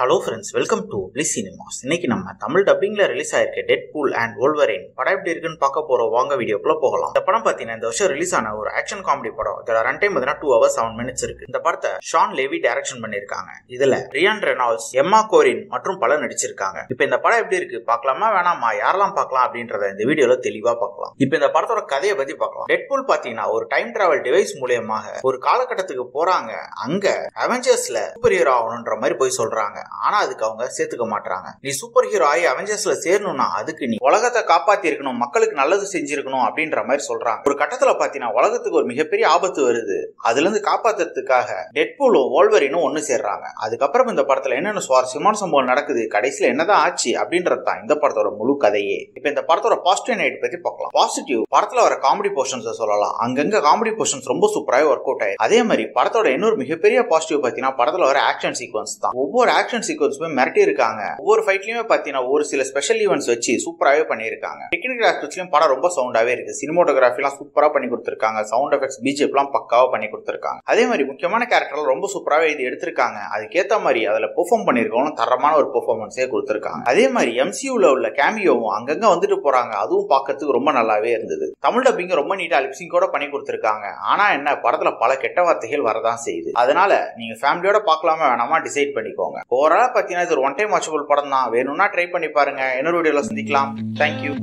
Hello friends, welcome to bliss cinemas. இன்னைக்கு நம்ம Tamil டப்பிங்ல release ஆயிருக்க டெட்பூல் அண்ட் வொல்வரின் படம் எப்படி இருக்குன்னு பார்க்க போறோம். வாங்க வீடியோக்குள்ள போகலாம். இந்த படம் பார்த்தீங்கன்னா இந்த வருஷம் ரிலீஸ் ஆன ஒரு ஆக்ஷன் காமெடி படம். இதோட ரன் டைம் 2 hours 7 minutes இருக்கு. இந்த படத்தை ஷான் லேவி டைரக்ஷன் பண்ணிருக்காங்க. இதுல ரியான் ரெனால்ட்ஸ், எம்மா கோரின் மற்றும் பலர் நடிச்சிருக்காங்க. இப்போ இந்த படம் எப்படி இருக்கு பார்க்கலாமா வேணாமா, யாரெல்லாம் பார்க்கலாம் அப்படின்றத இந்த வீடியோல தெளிவா பார்க்கலாம். இப்போ இந்த படத்தோட கதையை பத்தி பார்க்கலாம். டெட்பூல் பாத்தீங்கன்னா ஒரு டைம் டிராவல் டிவைஸ் மூலமாக ஒரு காலகட்டத்துக்கு போறாங்க. அங்க அவெஞ்சர்ஸ்ல சூப்பர் ஹீரோ ஆகணும்ன்ற மாதிரி போய் சொல்றாங்க. ஆனா அதுக்கு அவங்க சேர்த்துக்க மாட்டாங்க. நீ சூப்பர் ஹீரோ ஆகி அவெஞ்சர்ஸ்ல சேரணும்னா அதுக்கு நீ உலகத்தை காப்பாத்தி இருக்கணும், மக்களுக்கு நல்லது செஞ்சிருக்கணும் அப்படின்ற மாதிரி சொல்றாங்க. ஒரு கட்டத்துல பாத்தீங்கன்னா உலகத்துக்கு ஒரு மிகப்பெரிய ஆபத்து வருது. அதுல இருந்து காப்பாத்துறதுக்காக டெட்பூலும் வோல்வரினும் ஒன்னு சேர்றாங்க. அதுக்கப்புறம் இந்த படத்துல என்னென்ன சுவாரஸ்யமான சம்பவம் நடக்குது, கடைசியில என்னதான் ஆச்சு அப்படின்றது தான் இந்த படத்தோட முழு கதையே. இப்ப இந்த படத்தோட பாசிட்டிவ் நைட் பத்தி பார்க்கலாம். பாசிட்டிவ் படத்துல வர காமெடி போர்ஷன்ஸ் சொல்லலாம். அங்கங்க காமெடி போர்ஷன்ஸ் ரொம்ப சூப்பராக ஒர்க் அவுட் ஆயிருக்கு. அதே மாதிரி படத்தோட இன்னொரு மிகப்பெரிய பாசிட்டிவ் பாத்தீங்கன்னா படத்துல வர ஆக்ஷன் சீக்வன்ஸ் தான். ஒவ்வொரு ஆக்ஷன் சீக்வன்ஸுமே மிரட்டி இருக்காங்க. ஒவ்வொரு ஃபைட்லயுமே பாத்தீங்கன்னா ஒரு சில ஸ்பெஷல் ஈவென்ட்ஸ் வச்சு சூப்பராகவே பண்ணிருக்காங்க. டெக்னிக்கல் ஆஸ்பெக்ட்ஸ்லயும் படம் ரொம்ப சவுண்டாவே இருக்கு. சினிமோட்டோகிராஃபி எல்லாம் சூப்பரா பண்ணி கொடுத்திருக்காங்க. சவுண்ட் எஃபெக்ட்ஸ், பிஜிஎம் எல்லாம் பக்காவா பண்ணி கொடுத்திருக்காங்க. அதே மாதிரி முக்கியமான கேரக்டர் ரொம்ப சூப்பராகவே இது எடுத்திருக்காங்க. அதுக்கேத்த மாதிரி அதுல பெர்ஃபார்ம் பண்ணிருக்கவங்க தரமான ஒரு பெர்ஃபார்மன்ஸே கொடுத்திருக்காங்க. அதே மாதிரி எம்சியூல உள்ள கேமியோவும் அங்கங்க வந்துட்டு போறாங்க. அதுவும் பார்க்கறதுக்கு ரொம்ப நல்லாவே இருந்தது. தமிழ் டப்பிங் ரொம்ப நீட்டா லிப்சிங் கூட பண்ணி கொடுத்திருக்காங்க. ஆனா என்ன, படத்துல பல கெட்ட வார்த்தைகள் வரதான் செய்யுது. அதனால நீங்க ஃபேமிலியோட பார்க்கலாமா வேணாமா டிசைட் பண்ணிக்கோங்க. ஓவராலா பாத்தீங்கன்னா இது ஒரு ஒன் டைம் வாட்சபிள் படம் தான். வேணும்னா ட்ரை பண்ணி பாருங்க. இன்னொரு வீடியோல சந்திக்கலாம். தேங்க்யூ.